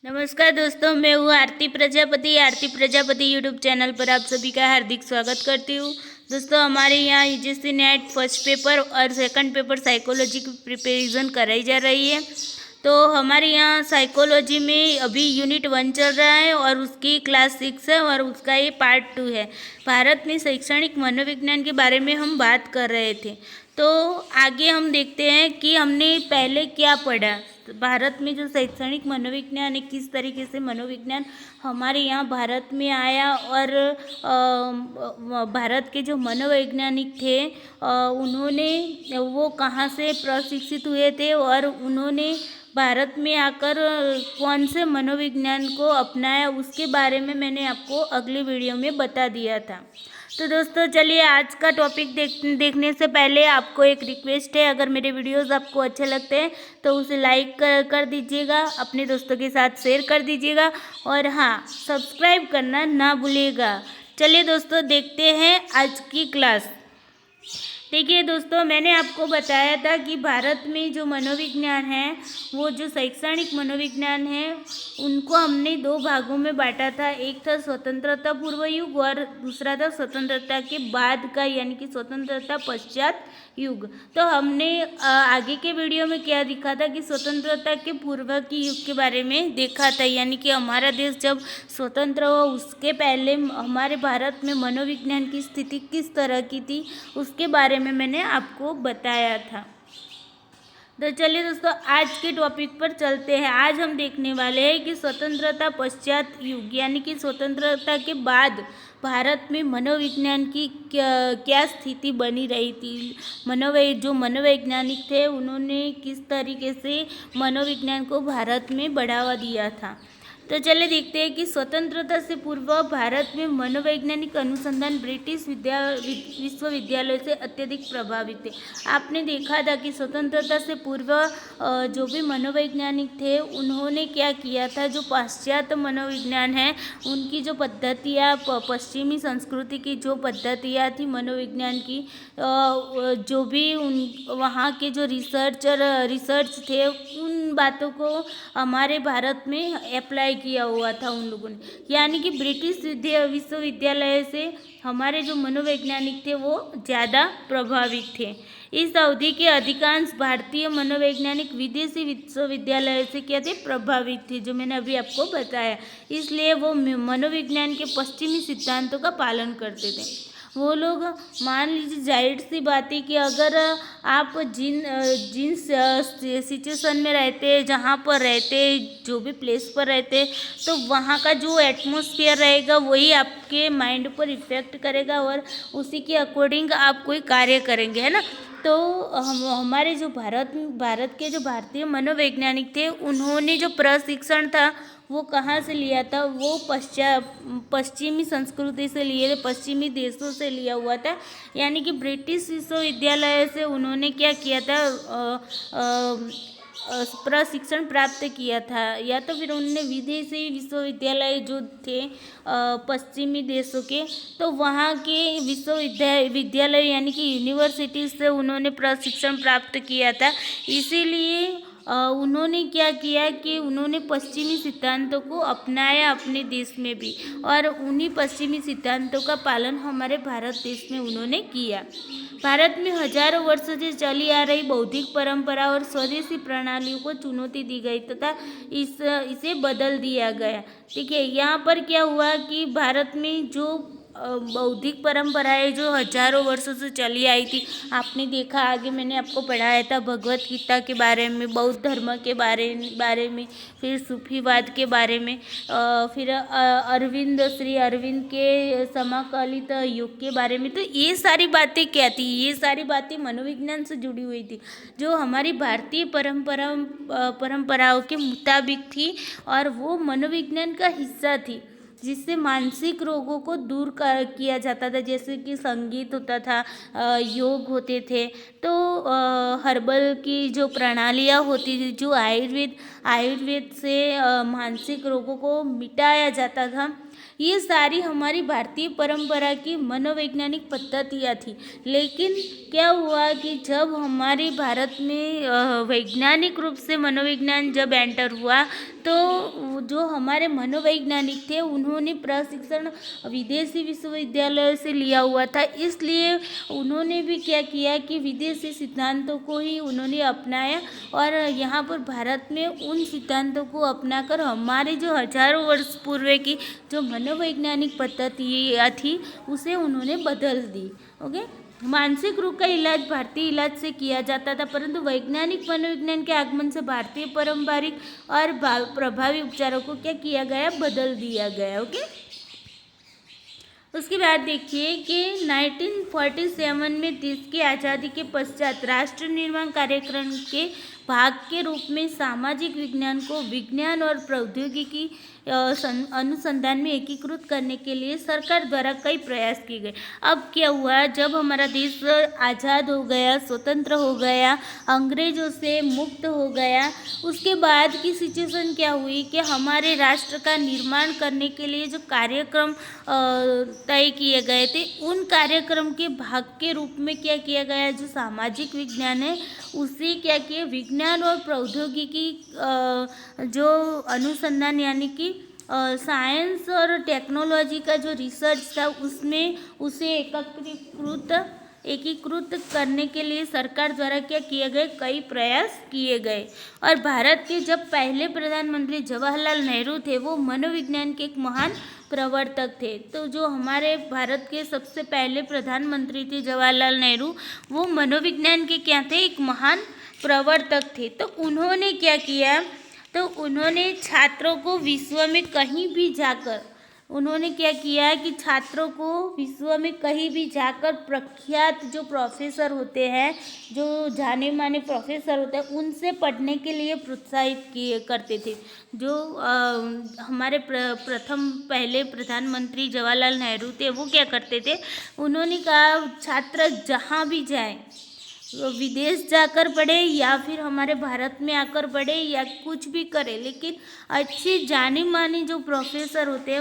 नमस्कार दोस्तों, मैं हूँ आरती प्रजापति यूट्यूब चैनल पर आप सभी का हार्दिक स्वागत करती हूँ। दोस्तों, हमारे यहाँ यूजीसी नेट फर्स्ट पेपर और सेकंड पेपर साइकोलॉजी की प्रिपरेशन कराई जा रही है। तो हमारे यहाँ साइकोलॉजी में अभी यूनिट 1 चल रहा है और उसकी क्लास 6 है और उसका ये पार्ट 2 है। भारत में शैक्षणिक मनोविज्ञान के बारे में हम बात कर रहे थे। तो आगे हम देखते हैं कि हमने पहले क्या पढ़ा। भारत में जो शैक्षणिक मनोविज्ञान है, किस तरीके से मनोविज्ञान हमारे यहाँ भारत में आया और भारत के जो मनोवैज्ञानिक थे उन्होंने वो कहाँ से प्रशिक्षित हुए थे और उन्होंने भारत में आकर कौन से मनोविज्ञान को अपनाया, उसके बारे में मैंने आपको अगली वीडियो में बता दिया था। तो दोस्तों चलिए, आज का टॉपिक देखने से पहले आपको एक रिक्वेस्ट है, अगर मेरे वीडियोस आपको अच्छे लगते हैं तो उसे लाइक कर दीजिएगा, अपने दोस्तों के साथ शेयर कर दीजिएगा और हाँ, सब्सक्राइब करना ना भूलिएगा। चलिए दोस्तों, देखते हैं आज की क्लास। देखिए दोस्तों, मैंने आपको बताया था कि भारत में जो मनोविज्ञान है, वो जो शैक्षणिक मनोविज्ञान है, उनको हमने 2 भागों में बांटा था। एक था स्वतंत्रता पूर्व युग और दूसरा था स्वतंत्रता के बाद का, यानी कि स्वतंत्रता पश्चात युग। तो हमने आगे के वीडियो में क्या दिखा था कि स्वतंत्रता के पूर्व की युग के बारे में देखा था, यानी कि हमारा देश जब स्वतंत्र हुआ उसके पहले हमारे भारत में मनोविज्ञान की स्थिति किस तरह की थी, उसके बारे में मैंने आपको बताया था। तो चलिए दोस्तों, आज के टॉपिक पर चलते हैं। आज हम देखने वाले हैं कि स्वतंत्रता पश्चात युग, यानी कि स्वतंत्रता के बाद भारत में मनोविज्ञान की क्या स्थिति बनी रही थी। जो मनोवैज्ञानिक थे उन्होंने किस तरीके से मनोविज्ञान को भारत में बढ़ावा दिया था। तो चलिए देखते हैं कि स्वतंत्रता से पूर्व भारत में मनोवैज्ञानिक अनुसंधान ब्रिटिश विश्वविद्यालय से अत्यधिक प्रभावित थे। आपने देखा था कि स्वतंत्रता से पूर्व जो भी मनोवैज्ञानिक थे उन्होंने क्या किया था, जो पाश्चात्य मनोविज्ञान है उनकी जो पद्धतियाँ, पश्चिमी संस्कृति की जो पद्धतियाँ थी मनोविज्ञान की, जो भी वहाँ के जो रिसर्च थे, उन बातों को हमारे भारत में अप्लाई किया हुआ था उन लोगों ने। यानी कि ब्रिटिश विश्वविद्यालय से हमारे जो मनोवैज्ञानिक थे वो ज़्यादा प्रभावित थे। इस अवधि के अधिकांश भारतीय मनोवैज्ञानिक विदेशी विश्वविद्यालय से क्या थे, प्रभावित थे, जो मैंने अभी आपको बताया। इसलिए वो मनोविज्ञान के पश्चिमी सिद्धांतों का पालन करते थे। वो लोग, मान लीजिए जाहिर सी बात है कि अगर आप जिन सिचुएशन में रहते, जहाँ पर रहते, जो भी प्लेस पर रहते, तो वहाँ का जो एटमॉस्फेयर रहेगा वही आपके माइंड पर इफ़ेक्ट करेगा और उसी के अकॉर्डिंग आप कोई कार्य करेंगे, है ना। तो हमारे जो भारत के जो भारतीय मनोवैज्ञानिक थे उन्होंने जो प्रशिक्षण था वो कहाँ से लिया था, वो पश्चिमी संस्कृति से लिए, पश्चिमी देशों से लिया हुआ था। यानी कि ब्रिटिश विश्वविद्यालय से उन्होंने क्या किया था, प्रशिक्षण प्राप्त किया था, या तो फिर उन्होंने विदेशी विश्वविद्यालय जो थे पश्चिमी देशों के, तो वहाँ के विश्वविद्यालय यानी कि यूनिवर्सिटी से उन्होंने प्रशिक्षण प्राप्त किया था। इसीलिए उन्होंने क्या किया कि उन्होंने पश्चिमी सिद्धांतों को अपनाया अपने देश में भी, और उन्हीं पश्चिमी सिद्धांतों का पालन हमारे भारत देश में उन्होंने किया। भारत में हजारों वर्षों से चली आ रही बौद्धिक परंपरा और स्वदेशी प्रणालियों को चुनौती दी गई तथा इसे बदल दिया गया। ठीक है, यहाँ पर क्या हुआ कि भारत में जो बौद्धिक परंपराएं जो हजारों वर्षों से चली आई थी, आपने देखा, आगे मैंने आपको पढ़ाया था भगवत गीता के बारे में, बौद्ध धर्म के बारे में, फिर सूफीवाद के बारे में, फिर श्री अरविंद के समकालित युग के बारे में। तो ये सारी बातें क्या थी, ये सारी बातें मनोविज्ञान से जुड़ी हुई थी, जो हमारी भारतीय परंपराओं के मुताबिक थी और वो मनोविज्ञान का हिस्सा थी, जिससे मानसिक रोगों को दूर किया जाता था। जैसे कि संगीत होता था, योग होते थे, तो हर्बल की जो प्रणालियाँ होती थी, जो आयुर्वेद से मानसिक रोगों को मिटाया जाता था, ये सारी हमारी भारतीय परंपरा की मनोवैज्ञानिक पद्धतियाँ थी। लेकिन क्या हुआ कि जब हमारे भारत में वैज्ञानिक रूप से मनोविज्ञान जब एंटर हुआ, तो वो जो हमारे मनोवैज्ञानिक थे उन्होंने प्रशिक्षण विदेशी विश्वविद्यालयों से लिया हुआ था, इसलिए उन्होंने भी क्या किया कि विदेशी सिद्धांतों को ही उन्होंने अपनाया और यहाँ पर भारत में उन सिद्धांतों को अपनाकर हमारे जो हजारों वर्ष पूर्व की जो मनोवैज्ञानिक पद्धतियाँ थी उसे उन्होंने बदल दी। ओके, मानसिक रोग का इलाज भारतीय इलाज से किया जाता था, परंतु वैज्ञानिक मनोविज्ञान के आगमन से भारतीय पारंपरिक और प्रभावी उपचारों को क्या किया गया, बदल दिया गया। ओके, उसके बाद देखिए कि 1947 में देश की आज़ादी के पश्चात राष्ट्र निर्माण कार्यक्रम के भाग के रूप में सामाजिक विज्ञान को विज्ञान और प्रौद्योगिकी अनुसंधान में एकीकृत करने के लिए सरकार द्वारा कई प्रयास किए गए। अब क्या हुआ, जब हमारा देश आज़ाद हो गया, स्वतंत्र हो गया, अंग्रेज़ों से मुक्त हो गया, उसके बाद की सिचुएशन क्या हुई कि हमारे राष्ट्र का निर्माण करने के लिए जो कार्यक्रम तय किए गए थे उन कार्यक्रम के भाग के रूप में क्या किया गया, जो सामाजिक विज्ञान है उसे क्या किया, विज्ञान और प्रौद्योगिकी जो अनुसंधान यानी कि साइंस और टेक्नोलॉजी का जो रिसर्च था उसमें उसे एकीकृत करने के लिए सरकार द्वारा क्या किए गए, कई प्रयास किए गए। और भारत के जब पहले प्रधानमंत्री जवाहरलाल नेहरू थे वो मनोविज्ञान के एक महान प्रवर्तक थे। तो जो हमारे भारत के सबसे पहले प्रधानमंत्री थे जवाहरलाल नेहरू, वो मनोविज्ञान के क्या थे, एक महान प्रवर्तक थे। तो उन्होंने क्या किया, तो उन्होंने छात्रों को विश्व में कहीं भी जाकर उन्होंने क्या किया कि छात्रों को विश्व में कहीं भी जाकर प्रख्यात जो प्रोफेसर होते हैं, जो जाने माने प्रोफेसर होते हैं, उनसे पढ़ने के लिए प्रोत्साहित करते थे। जो हमारे प्रथम पहले प्रधानमंत्री जवाहरलाल नेहरू थे वो क्या करते थे, उन्होंने कहा छात्र जहाँ भी जाएं, विदेश जाकर पढ़े या फिर हमारे भारत में आकर पढ़े या कुछ भी करे, लेकिन अच्छे जाने माने जो प्रोफेसर होते हैं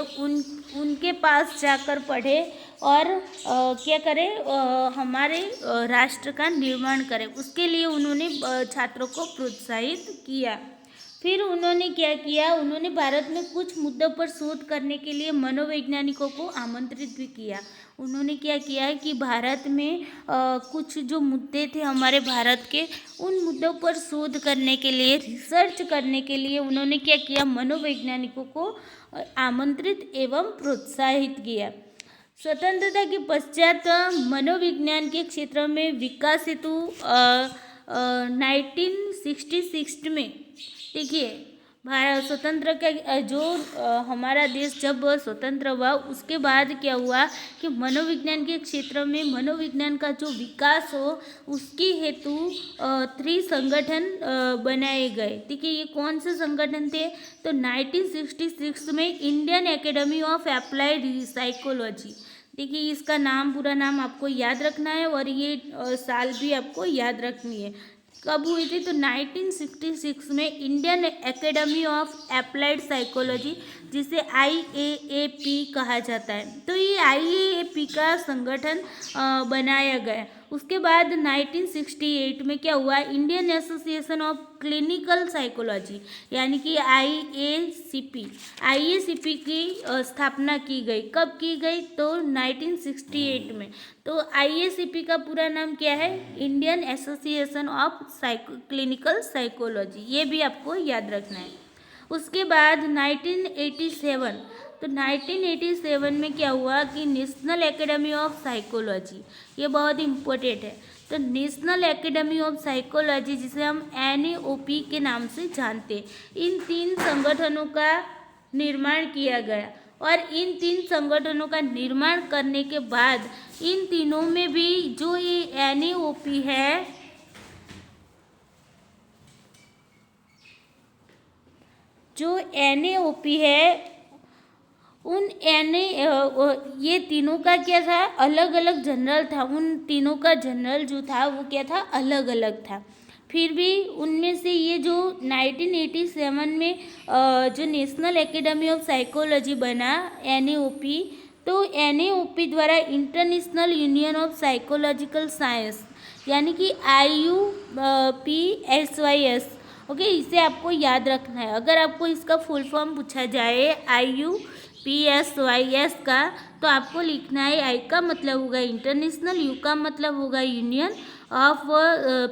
उनके पास जाकर पढ़े और क्या करें, हमारे राष्ट्र का निर्माण करें। उसके लिए उन्होंने छात्रों को प्रोत्साहित किया। फिर उन्होंने क्या किया, उन्होंने भारत में कुछ मुद्दों पर शोध करने के लिए मनोवैज्ञानिकों को आमंत्रित भी किया। उन्होंने क्या किया कि भारत में कुछ जो मुद्दे थे हमारे भारत के, उन मुद्दों पर शोध करने के लिए, रिसर्च करने के लिए उन्होंने क्या किया, मनोवैज्ञानिकों को आमंत्रित एवं प्रोत्साहित किया। स्वतंत्रता के पश्चात मनोविज्ञान के क्षेत्र में विकास हेतु 1966 में, देखिए भारत स्वतंत्र का जो हमारा देश जब स्वतंत्र हुआ उसके बाद क्या हुआ कि मनोविज्ञान के क्षेत्र में मनोविज्ञान का जो विकास हो उसके हेतु 3 संगठन बनाए गए। ठीक है, ये कौन से संगठन थे, तो 1966 में Indian academy of applied psychology. देखिए इसका नाम, पूरा नाम आपको याद रखना है और ये साल भी आपको याद रखनी है। कब हुई थी, तो 1966 में Indian academy of applied psychology, जिसे IAAP कहा जाता है, तो ये IAAP का संगठन बनाया गया। उसके बाद 1968 में क्या हुआ, Indian association of clinical psychology यानी कि IACP की स्थापना की गई। कब की गई, तो 1968 में। तो IACP का पूरा नाम क्या है, Indian association of clinical psychology, ये भी आपको याद रखना है। उसके बाद 1987, तो 1987 में क्या हुआ कि नेशनल एकेडमी ऑफ साइकोलॉजी, ये बहुत इम्पोर्टेंट है। तो नेशनल एकेडमी ऑफ साइकोलॉजी, जिसे हम NAOP के नाम से जानते हैं, इन 3 संगठनों का निर्माण किया गया। और इन 3 संगठनों का निर्माण करने के बाद इन तीनों में भी जो ये NAOP है, जो NAOP है, उन ये तीनों का क्या था, अलग अलग जनरल था। उन तीनों का जनरल जो था वो क्या था, अलग अलग था। फिर भी उनमें से ये जो 1987 में जो नेशनल एकेडमी ऑफ साइकोलॉजी बना NAOP, तो NAOP द्वारा international union of psychological science यानी कि IUPSYS ओके, इसे आपको याद रखना है। अगर आपको इसका फुल फॉर्म पूछा जाए IUPSYS का, तो आपको लिखना है आई का मतलब होगा इंटरनेशनल, यू का मतलब होगा यूनियन ऑफ,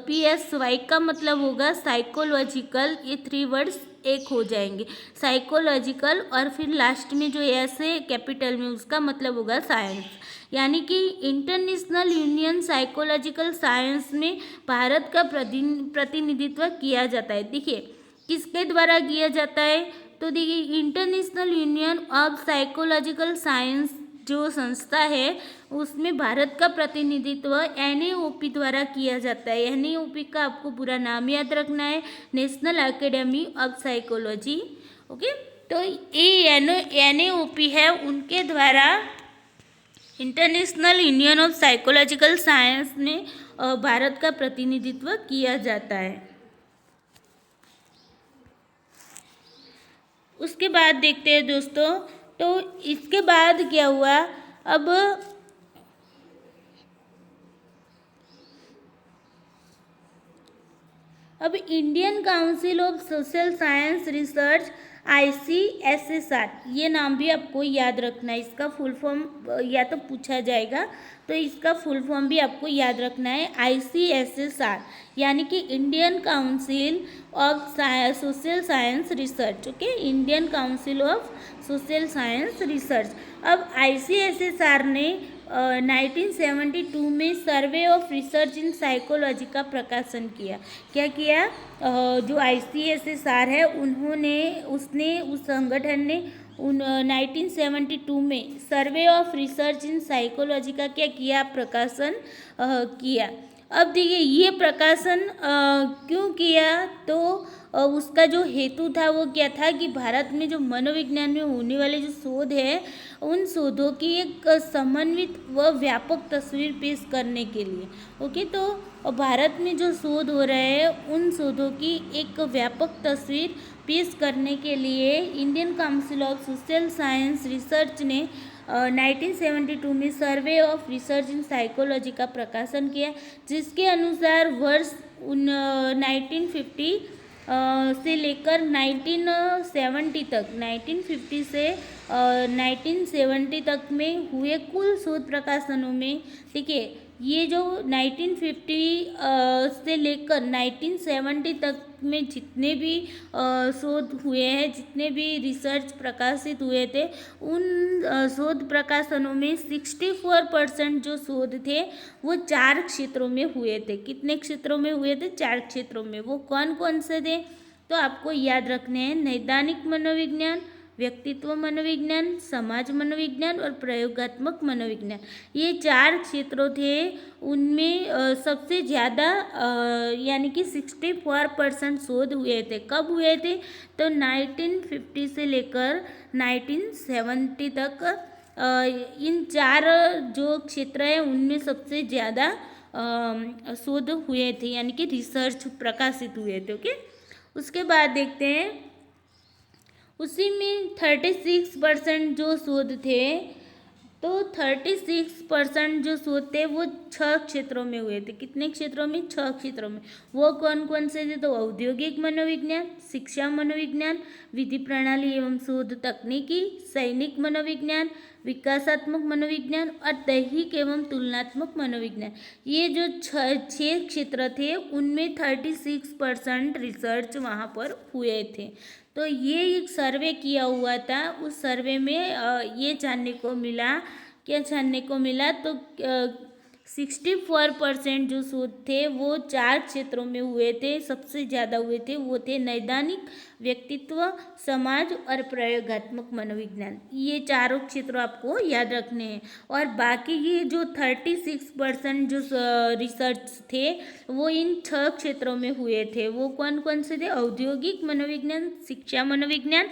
PSY का मतलब होगा साइकोलॉजिकल। ये 3 वर्ड्स एक हो जाएंगे, साइकोलॉजिकल, और फिर लास्ट में जो एस है कैपिटल में उसका मतलब होगा साइंस। यानी कि इंटरनेशनल यूनियन साइकोलॉजिकल साइंस में भारत का प्रतिनिधित्व किया जाता है। देखिए किसके द्वारा किया जाता है, तो देखिए international union of psychological science जो संस्था है उसमें भारत का प्रतिनिधित्व NAOP द्वारा किया जाता है। NAOP का आपको पूरा नाम याद रखना है, national academy of psychology. Okay, तो ये NAOP है, उनके द्वारा international union of psychological science में भारत का प्रतिनिधित्व किया जाता है। उसके बाद देखते हैं दोस्तों, तो इसके बाद क्या हुआ, अब Indian council of social science research ICSSR, ये नाम भी आपको याद रखना है। इसका फुल फॉर्म या तो पूछा जाएगा, तो इसका फुल फॉर्म भी आपको याद रखना है ICSSR, यानी कि Indian council of social science research. Okay, Indian council of social science research. अब ICSSR ने 1972 में survey of research in psychology का प्रकाशन किया। क्या किया, जो ICSSR है उस संगठन ने 1972 में survey of research in psychology का क्या किया, प्रकाशन किया। अब देखिए ये प्रकाशन क्यों किया, तो उसका जो हेतु था वो क्या था कि भारत में जो मनोविज्ञान में होने वाले जो शोध है उन शोधों की एक समन्वित व व्यापक तस्वीर पेश करने के लिए। ओके, तो भारत में जो शोध हो रहे हैं उन शोधों की एक व्यापक तस्वीर पेश करने के लिए Indian council of social science research ने 1972 में survey of research in psychology का प्रकाशन किया, जिसके अनुसार वर्ष 1950 से लेकर 1970 तक, 1950 से 1970 तक में हुए कुल शोध प्रकाशनों में, देखिए ये जो 1950 से लेकर 1970 तक में जितने भी शोध हुए हैं, जितने भी रिसर्च प्रकाशित हुए थे, उन शोध प्रकाशनों में 64% जो शोध थे वो 4 क्षेत्रों में हुए थे। कितने क्षेत्रों में हुए थे, 4 क्षेत्रों में। वो कौन कौन से थे, तो आपको याद रखने हैं, नैदानिक मनोविज्ञान, व्यक्तित्व मनोविज्ञान, समाज मनोविज्ञान और प्रयोगात्मक मनोविज्ञान। ये 4 क्षेत्रों थे। उनमें सबसे ज़्यादा यानी कि 64% शोध हुए थे। कब हुए थे, तो 1950 से लेकर 1970 तक इन 4 जो क्षेत्र है उनमें सबसे ज़्यादा शोध हुए थे, यानी कि रिसर्च प्रकाशित हुए थे। ओके, उसके बाद देखते हैं, उसी में 36% जो शोध थे, तो 36% जो शोध थे वो 6 क्षेत्रों में हुए थे। कितने क्षेत्रों में, 6 क्षेत्रों में। वो कौन कौन से थे, तो औद्योगिक मनोविज्ञान, शिक्षा मनोविज्ञान, विधि प्रणाली एवं शोध तकनीकी, सैनिक मनोविज्ञान, विकासात्मक मनोविज्ञान और दैहिक एवं तुलनात्मक मनोविज्ञान। ये जो 6 क्षेत्र थे उनमें 36% रिसर्च वहाँ पर हुए थे। तो ये एक सर्वे किया हुआ था। उस सर्वे में ये जानने को मिला, क्या जानने को मिला, तो 64% जो शोध थे वो 4 क्षेत्रों में हुए थे। सबसे ज़्यादा हुए थे वो थे नैदानिक, व्यक्तित्व, समाज और प्रयोगात्मक मनोविज्ञान। ये चारों क्षेत्र आपको याद रखने हैं। और बाकी ये जो 36% जो रिसर्च थे वो इन 6 क्षेत्रों में हुए थे। वो कौन कौन से थे, औद्योगिक मनोविज्ञान, शिक्षा मनोविज्ञान,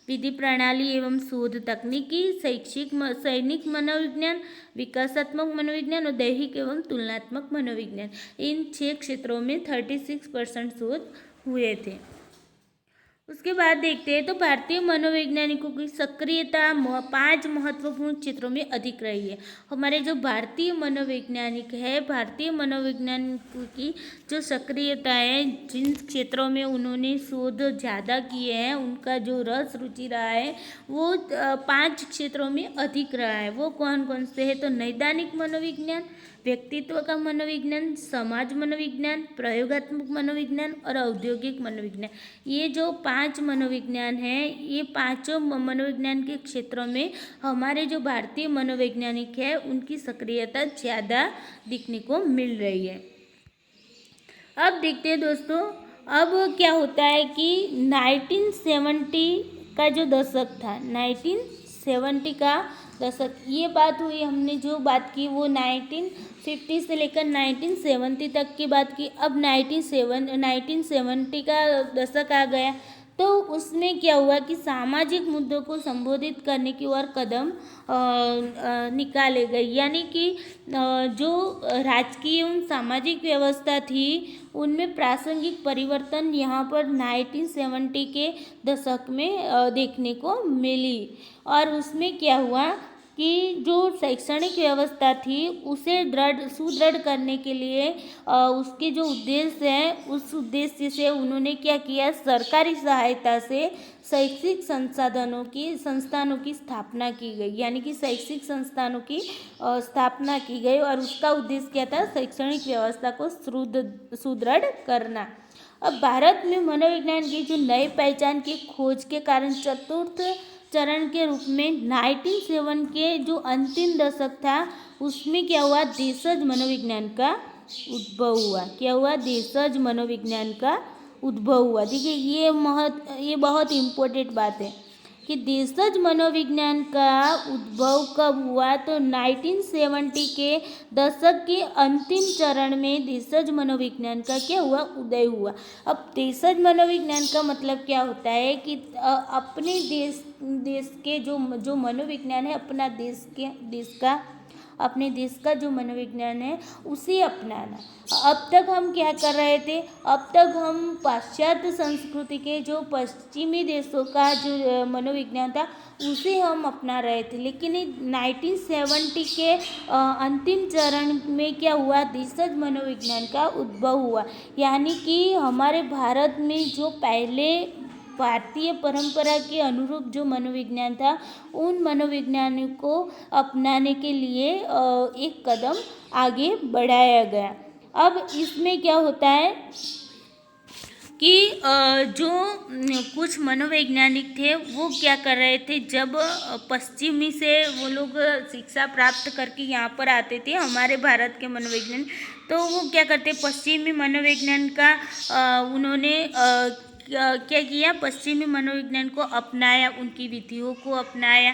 विधि प्रणाली एवं शोध तकनीकी, सैनिक मनोविज्ञान, विकासात्मक मनोविज्ञान और दैहिक एवं तुलनात्मक मनोविज्ञान। इन 6 क्षेत्रों में 36% शोध हुए थे। उसके बाद देखते हैं तो भारतीय मनोवैज्ञानिकों की सक्रियता 5 महत्वपूर्ण क्षेत्रों में अधिक रही है। हमारे जो भारतीय मनोवैज्ञानिक है, भारतीय मनोवैज्ञानिकों की जो सक्रियता है, जिन क्षेत्रों में उन्होंने शोध ज़्यादा किए हैं, उनका जो रस रुचि रहा है वो 5 क्षेत्रों में अधिक रहा है। वो कौन कौन से है? तो नैदानिक मनोविज्ञान, व्यक्तित्व का मनोविज्ञान, समाज मनोविज्ञान, प्रयोगात्मक मनोविज्ञान और औद्योगिक मनोविज्ञान। ये जो 5 मनोविज्ञान हैं, ये पांचों मनोविज्ञान के क्षेत्रों में हमारे जो भारतीय मनोवैज्ञानिक है उनकी सक्रियता ज़्यादा दिखने को मिल रही है। अब देखते हैं दोस्तों, अब क्या होता है कि 1970 का जो दशक था, 1970 का दशक, ये बात हुई, हमने जो बात की वो 1950 से लेकर 1970 तक की बात की। अब 1970 का दशक आ गया, तो उसमें क्या हुआ कि सामाजिक मुद्दों को संबोधित करने की ओर कदम निकाले गए, यानी कि जो राजकीय एवं सामाजिक व्यवस्था थी उनमें प्रासंगिक परिवर्तन यहाँ पर 1970 के दशक में देखने को मिली। और उसमें क्या हुआ कि जो शैक्षणिक व्यवस्था थी उसे सुदृढ़ करने के लिए उसके जो उद्देश्य हैं, उस उद्देश्य से उन्होंने क्या किया, सरकारी सहायता से शैक्षिक संस्थानों की स्थापना की गई, यानी कि शैक्षिक संस्थानों की स्थापना की गई। और उसका उद्देश्य क्या था? शैक्षणिक व्यवस्था को सुदृढ़ करना। अब भारत में मनोविज्ञान की जो नई पहचान की खोज के कारण चतुर्थ चरण के रूप में 1907 के जो अंतिम दशक था उसमें क्या हुआ, देशज मनोविज्ञान का उद्भव हुआ। क्या हुआ? देशज मनोविज्ञान का उद्भव हुआ। देखिए ये बहुत इम्पोर्टेंट बात है कि देशज मनोविज्ञान का उद्भव कब हुआ, तो 1970 के दशक के अंतिम चरण में देशज मनोविज्ञान का क्या हुआ, उदय हुआ। अब देशज मनोविज्ञान का मतलब क्या होता है कि अपने देश के जो मनोविज्ञान है, अपने देश का जो मनोविज्ञान है उसे अपनाना। अब तक हम क्या कर रहे थे? अब तक हम पाश्चात्य संस्कृति के जो पश्चिमी देशों का जो मनोविज्ञान था उसे हम अपना रहे थे, लेकिन 1970 के अंतिम चरण में क्या हुआ, देशज मनोविज्ञान का उद्भव हुआ। यानी कि हमारे भारत में जो पहले भारतीय परंपरा के अनुरूप जो मनोविज्ञान था, उन मनोविज्ञान को अपनाने के लिए एक कदम आगे बढ़ाया गया। अब इसमें क्या होता है कि जो कुछ मनोवैज्ञानिक थे वो क्या कर रहे थे, जब पश्चिमी से वो लोग शिक्षा प्राप्त करके यहाँ पर आते थे हमारे भारत के मनोवैज्ञानिक, तो वो क्या करते, पश्चिमी मनोविज्ञान का उन्होंने क्या किया, पश्चिमी मनोविज्ञान को अपनाया, उनकी विधियों को अपनाया,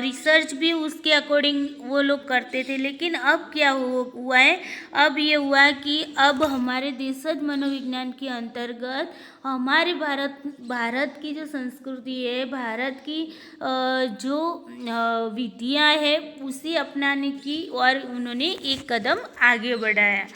रिसर्च भी उसके अकॉर्डिंग वो लोग करते थे। लेकिन अब क्या हुआ है, अब ये हुआ कि अब हमारे देशज मनोविज्ञान के अंतर्गत हमारे भारत की जो संस्कृति है, भारत की जो विधियाँ है उसे अपनाने की और उन्होंने एक कदम आगे बढ़ाया।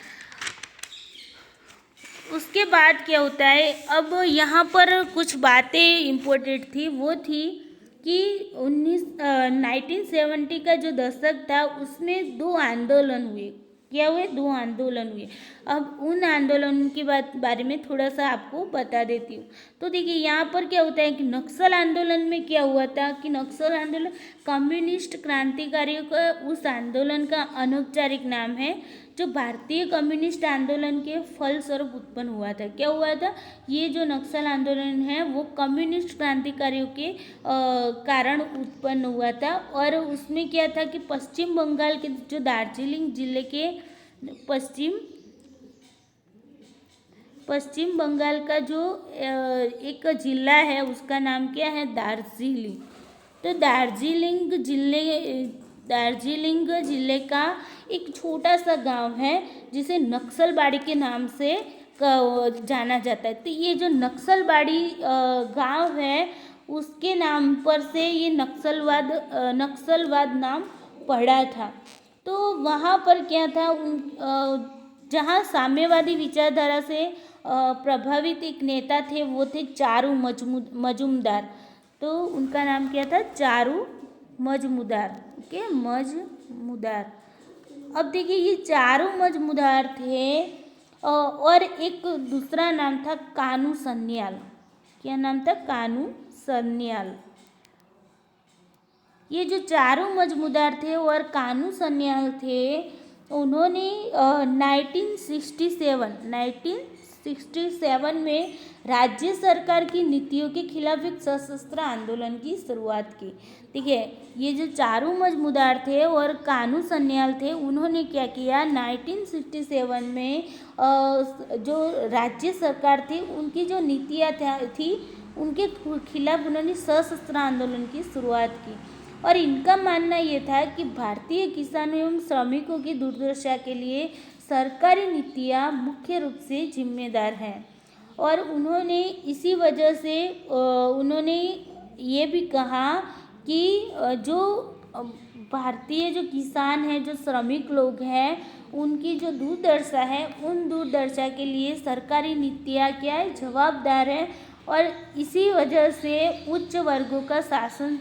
उसके बाद क्या होता है, अब यहाँ पर कुछ बातें इम्पोर्टेंट थी, वो थी कि 1970 का जो दशक था उसमें 2 आंदोलन हुए। क्या हुए? 2 आंदोलन हुए। अब उन आंदोलन के बारे में थोड़ा सा आपको बता देती हूँ। तो देखिए यहाँ पर क्या होता है कि नक्सल आंदोलन में क्या हुआ था कि नक्सल आंदोलन कम्युनिस्ट क्रांतिकारियों का उस आंदोलन का अनौपचारिक नाम है, जो भारतीय कम्युनिस्ट आंदोलन के फलस्वरूप उत्पन्न हुआ था। क्या हुआ था? ये जो नक्सल आंदोलन है वो कम्युनिस्ट क्रांतिकारियों के कारण उत्पन्न हुआ था। और उसमें क्या था कि पश्चिम बंगाल के जो दार्जिलिंग जिले के पश्चिम बंगाल का जो एक जिला है उसका नाम क्या है, दार्जिलिंग। तो दार्जिलिंग जिले का एक छोटा सा गांव है जिसे नक्सलबाड़ी के नाम से जाना जाता है। तो ये जो नक्सलबाड़ी गांव है उसके नाम पर से ये नक्सलवाद नाम पड़ा था। तो वहाँ पर क्या था, जहाँ साम्यवादी विचारधारा से प्रभावित एक नेता थे, वो थे चारू मजूमदार। तो उनका नाम क्या था? चारू मजमूदार। ओके, मजमूदार। अब देखिए, ये चारू मजमूदार थे और एक दूसरा नाम था कानू सन्याल। क्या नाम था? कानू सन्याल। ये जो चारों मजमूदार थे और कानू सन्याल थे, उन्होंने 1967 में राज्य सरकार की नीतियों के खिलाफ एक सशस्त्र आंदोलन की शुरुआत की। ठीक है, ये जो चारों मजमूदार थे और कानू सन्याल थे, उन्होंने क्या किया? 1967 में जो राज्य सरकार थी, उनकी जो नीतियाँ थी, उनके खिलाफ उन्होंने सशस्त्र आंदोलन की शुरुआत की। और इनका मानना ये था कि भारतीय किसानों एवं श्रमिकों की दुर्दशा के लिए सरकारी नीतियाँ मुख्य रूप से जिम्मेदार हैं। और उन्होंने इसी वजह से उन्होंने ये भी कहा कि जो भारतीय जो किसान हैं, जो श्रमिक लोग हैं, उनकी जो दुर्दशा है, उन दुर्दशा के लिए सरकारी नीतियाँ क्या है? जवाबदार है। और इसी वजह से उच्च वर्गों का शासन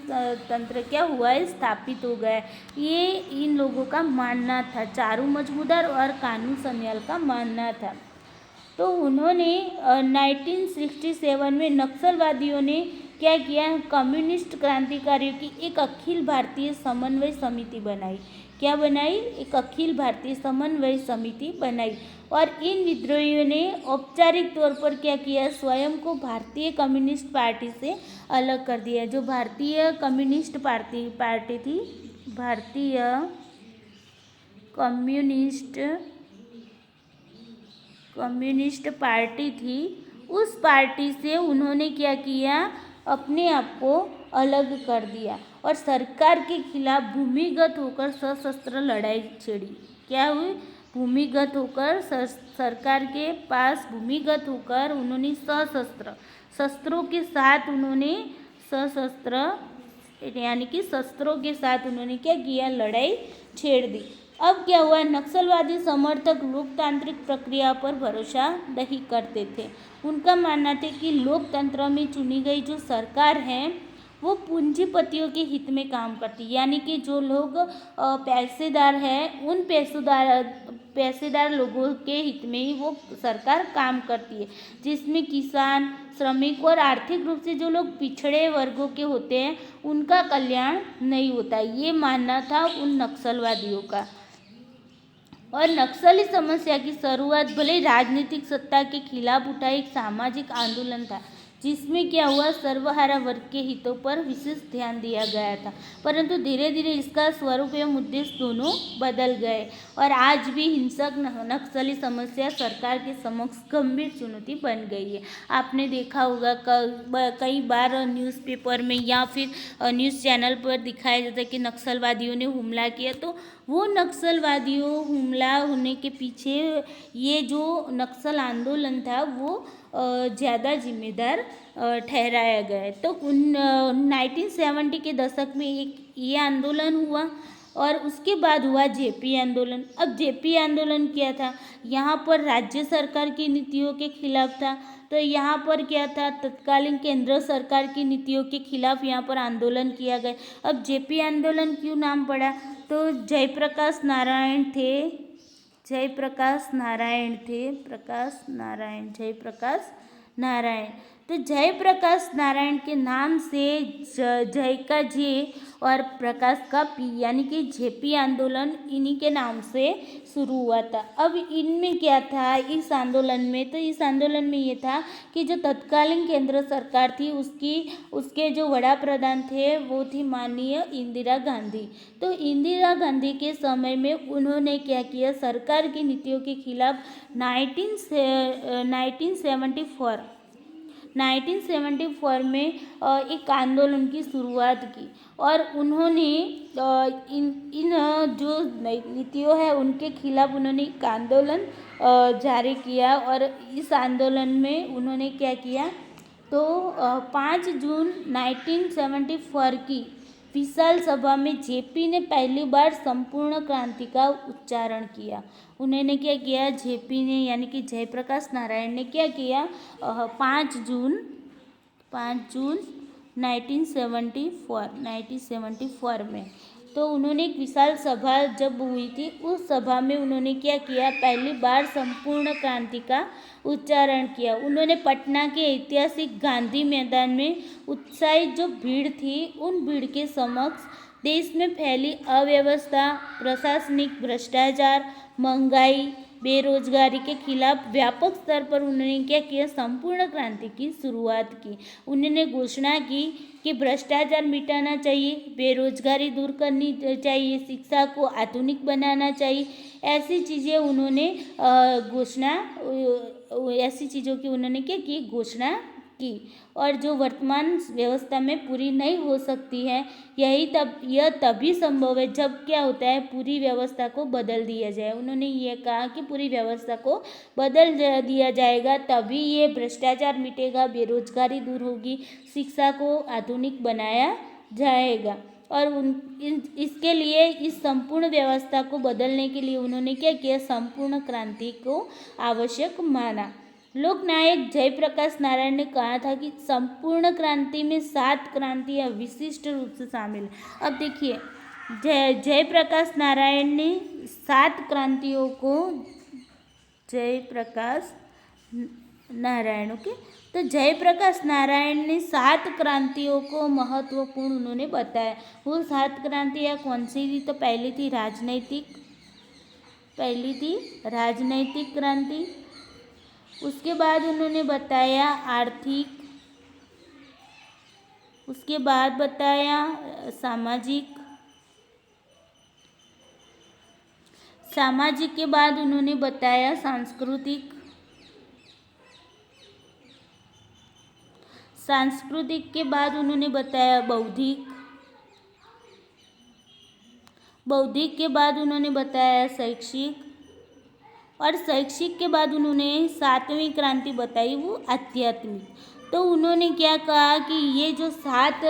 तंत्र क्या हुआ है? स्थापित हो गया है। ये इन लोगों का मानना था, चारू मजमूदार और कानू सन्याल का मानना था। तो उन्होंने 1967 में नक्सलवादियों ने क्या किया? कम्युनिस्ट क्रांतिकारियों की एक अखिल भारतीय समन्वय समिति बनाई। क्या बनाई? एक अखिल भारतीय समन्वय समिति बनाई। और इन विद्रोहियों ने औपचारिक तौर पर क्या किया? स्वयं को भारतीय कम्युनिस्ट पार्टी से अलग कर दिया। जो भारतीय कम्युनिस्ट पार्टी थी, भारतीय कम्युनिस्ट पार्टी थी, उस पार्टी से उन्होंने क्या किया? अपने आप को अलग कर दिया और सरकार के खिलाफ भूमिगत होकर सशस्त्र लड़ाई छेड़ी। क्या हुई? भूमिगत होकर सरकार के पास भूमिगत होकर उन्होंने शस्त्रों के साथ उन्होंने शस्त्रों के साथ उन्होंने क्या किया? लड़ाई छेड़ दी। अब क्या हुआ? नक्सलवादी समर्थक लोकतांत्रिक प्रक्रिया पर भरोसा नहीं करते थे। उनका मानना था कि लोकतंत्र में चुनी गई जो सरकार है, वो पूंजीपतियों के हित में काम करती, यानी कि जो लोग पैसेदार हैं, उन पैसेदार लोगों के हित में ही वो सरकार काम करती है, जिसमें किसान, श्रमिक और आर्थिक रूप से जो लोग पिछड़े वर्गों के होते हैं, उनका कल्याण नहीं होता। ये मानना था उन नक्सलवादियों का। और नक्सली समस्या की शुरुआत भले राजनीतिक सत्ता के खिलाफ उठा एक सामाजिक आंदोलन था, जिसमें क्या हुआ? सर्वहारा वर्ग के हितों पर विशेष ध्यान दिया गया था। परंतु धीरे धीरे इसका स्वरूप एवं उद्देश्य दोनों बदल गए और आज भी हिंसक नक्सली समस्या सरकार के समक्ष गंभीर चुनौती बन गई है। आपने देखा होगा कई बार न्यूज़पेपर में या फिर न्यूज़ चैनल पर दिखाया जाता है कि नक्सलवादियों ने हमला किया, तो वो नक्सलवादियों हमला होने के पीछे ये जो नक्सल आंदोलन था, वो ज़्यादा जिम्मेदार ठहराया गया है। तो 1970 के दशक में एक ये आंदोलन हुआ और उसके बाद हुआ जेपी आंदोलन। अब जेपी आंदोलन क्या था? यहाँ पर राज्य सरकार की नीतियों के खिलाफ था। तो यहाँ पर क्या था? तत्कालीन केंद्र सरकार की नीतियों के खिलाफ यहाँ पर आंदोलन किया गया। अब जेपी आंदोलन क्यों नाम पड़ा? तो जयप्रकाश नारायण नारायण। तो जयप्रकाश नारायण के नाम से जय का जे और प्रकाश का पी, यानी कि जेपी आंदोलन इन्हीं के नाम से शुरू हुआ था। अब इनमें क्या था इस आंदोलन में? तो इस आंदोलन में ये था कि जो तत्कालीन केंद्र सरकार थी, उसके जो वड़ा प्रधान थे, वो थी माननीय इंदिरा गांधी। तो इंदिरा गांधी के समय में उन्होंने क्या किया? सरकार की नीतियों के खिलाफ 1974 में एक आंदोलन की शुरुआत की और उन्होंने इन जो नीतियों है उनके खिलाफ उन्होंने एक आंदोलन जारी किया। और इस आंदोलन में उन्होंने क्या किया? तो 5 जून 1974 विशाल सभा में जेपी ने पहली बार संपूर्ण क्रांति का उच्चारण किया। उन्होंने क्या किया, जेपी ने यानी कि जयप्रकाश नारायण ने क्या किया, 5 जून 1974 में, तो उन्होंने एक विशाल सभा जब हुई थी, उस सभा में उन्होंने क्या किया, पहली बार संपूर्ण क्रांति का उच्चारण किया। उन्होंने पटना के ऐतिहासिक गांधी मैदान में उत्साहित जो भीड़ थी, उन भीड़ के समक्ष देश में फैली अव्यवस्था, प्रशासनिक भ्रष्टाचार, महंगाई, बेरोजगारी के खिलाफ व्यापक स्तर पर उन्होंने क्या किया, संपूर्ण क्रांति की शुरुआत की। उन्होंने घोषणा की कि भ्रष्टाचार मिटाना चाहिए, बेरोजगारी दूर करनी चाहिए, शिक्षा को आधुनिक बनाना चाहिए। ऐसी चीज़ें उन्होंने ऐसी चीज़ों की उन्होंने क्या की, घोषणा की। और जो वर्तमान व्यवस्था में पूरी नहीं हो सकती है, यह तभी संभव है जब क्या होता है, पूरी व्यवस्था को बदल दिया जाए। उन्होंने ये कहा कि पूरी व्यवस्था को बदल दिया जाएगा, तभी ये भ्रष्टाचार मिटेगा, बेरोजगारी दूर होगी, शिक्षा को आधुनिक बनाया जाएगा। और इसके लिए, इस संपूर्ण व्यवस्था को बदलने के लिए उन्होंने क्या किया, संपूर्ण क्रांति को आवश्यक माना। लोकनायक जयप्रकाश नारायण ने कहा था कि संपूर्ण क्रांति में 7 क्रांतियाँ विशिष्ट रूप से शामिल हैं। अब देखिए, जयप्रकाश नारायण ने 7 क्रांतियों को, जयप्रकाश नारायण, ओके, तो जयप्रकाश नारायण ने 7 क्रांतियों को महत्वपूर्ण उन्होंने बताया। वो 7 क्रांतियाँ कौन सी थी, तो पहली थी राजनैतिक क्रांति, उसके बाद उन्होंने बताया आर्थिक, उसके बाद बताया सामाजिक के बाद उन्होंने बताया सांस्कृतिक के बाद उन्होंने बताया बौद्धिक के बाद उन्होंने बताया शैक्षिक, और शैक्षिक के बाद उन्होंने 7वीं क्रांति बताई, वो आध्यात्मिक। तो उन्होंने क्या कहा कि ये जो 7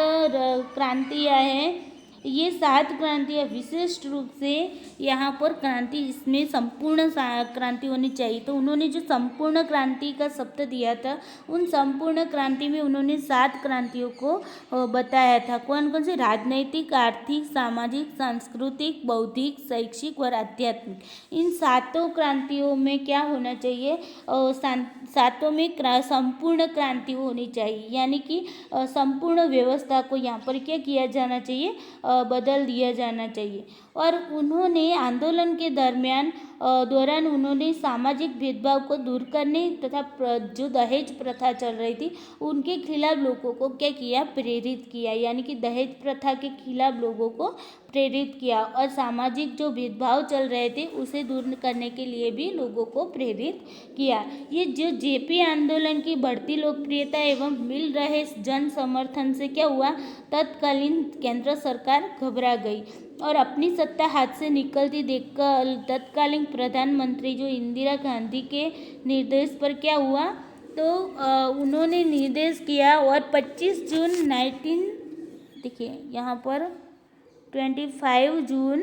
क्रांतियाँ हैं, ये 7 क्रांतियाँ विशिष्ट रूप से यहाँ पर क्रांति, इसमें संपूर्ण क्रांति होनी चाहिए। तो उन्होंने जो संपूर्ण क्रांति का शब्द दिया था, उन संपूर्ण क्रांति में उन्होंने 7 क्रांतियों को बताया था। कौन कौन से, राजनैतिक, आर्थिक, सामाजिक, सांस्कृतिक, बौद्धिक, शैक्षिक और आध्यात्मिक। इन 7 क्रांतियों में क्या होना चाहिए, 7 में संपूर्ण क्रांति होनी चाहिए, यानी कि संपूर्ण व्यवस्था को यहाँ पर क्या किया जाना चाहिए, बदल दिया जाना चाहिए। और उन्होंने आंदोलन के दौरान उन्होंने सामाजिक भेदभाव को दूर करने तथा जो दहेज प्रथा चल रही थी, उनके खिलाफ लोगों को क्या किया, प्रेरित किया, यानी कि दहेज प्रथा के खिलाफ लोगों को प्रेरित किया। और सामाजिक जो भेदभाव चल रहे थे, उसे दूर करने के लिए भी लोगों को प्रेरित किया। ये जो जेपी आंदोलन की बढ़ती लोकप्रियता एवं मिल रहे जन समर्थन से क्या हुआ, तत्कालीन केंद्र सरकार घबरा गई और अपनी सत्ता हाथ से निकलती देखकर तत्कालीन प्रधानमंत्री जो इंदिरा गांधी के निर्देश पर क्या हुआ, तो उन्होंने निर्देश किया। और 25 जून 25 जून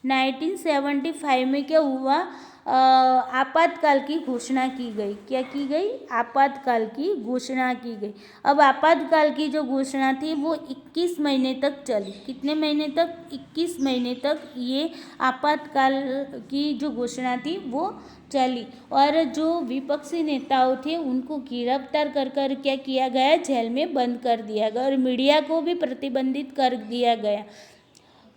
1975 में क्या हुआ, आपातकाल की घोषणा की गई। क्या की गई, आपातकाल की घोषणा की गई। अब आपातकाल की जो घोषणा थी, वो 21 महीने तक चली। कितने महीने तक, 21 महीने तक ये आपातकाल की जो घोषणा थी वो चली। और जो विपक्षी नेताओं थे, उनको गिरफ्तार कर क्या किया गया, जेल में बंद कर दिया गया, और मीडिया को भी प्रतिबंधित कर दिया गया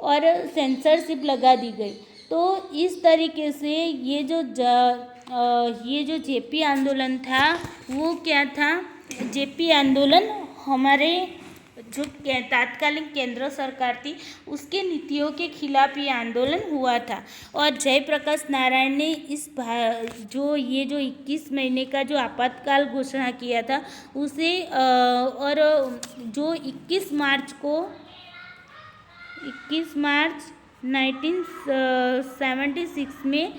और सेंसरशिप लगा दी गई। तो इस तरीके से ये जो जेपी आंदोलन था, वो क्या था, जेपी आंदोलन हमारे जो तत्कालीन केंद्र सरकार थी, उसके नीतियों के खिलाफ ये आंदोलन हुआ था। और जयप्रकाश नारायण ने जो 21 महीने का जो आपातकाल घोषणा किया था, उसे और जो 21 मार्च 1976 में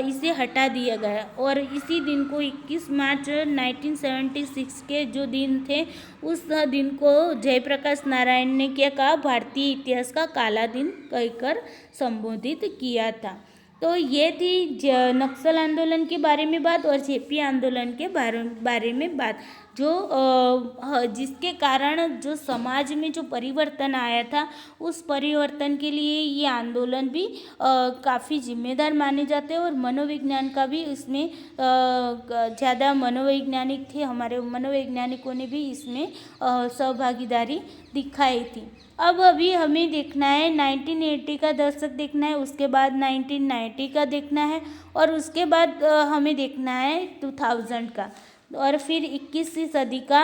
इसे हटा दिया गया और इसी दिन को 21 मार्च 1976 के जो दिन थे उस दिन को जयप्रकाश नारायण ने क्या कहा, भारतीय इतिहास का काला दिन कहकर संबोधित किया था। तो ये थी नक्सल आंदोलन के बारे में बात और जेपी आंदोलन के बारे में बात, जो जिसके कारण जो समाज में जो परिवर्तन आया था उस परिवर्तन के लिए ये आंदोलन भी काफ़ी जिम्मेदार माने जाते हैं और मनोविज्ञान का भी इसमें ज़्यादा मनोवैज्ञानिक थे, हमारे मनोवैज्ञानिकों ने भी इसमें सहभागीदारी दिखाई थी। अब अभी हमें देखना है 1980 का दशक देखना है, उसके बाद 1990 का देखना है और उसके बाद हमें देखना है 2000 का और फिर 21वीं सदी का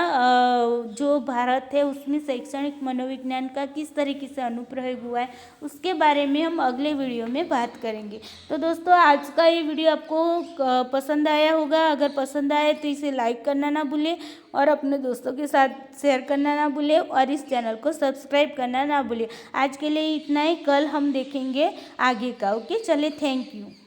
जो भारत है उसमें शैक्षणिक मनोविज्ञान का किस तरीके से अनुप्रयोग हुआ है उसके बारे में हम अगले वीडियो में बात करेंगे। तो दोस्तों आज का ये वीडियो आपको पसंद आया होगा, अगर पसंद आए तो इसे लाइक करना ना भूलें और अपने दोस्तों के साथ शेयर करना ना भूलें और इस चैनल को सब्सक्राइब करना ना भूलें। आज के लिए इतना ही, कल हम देखेंगे आगे का। ओके, चलिए, थैंक यू।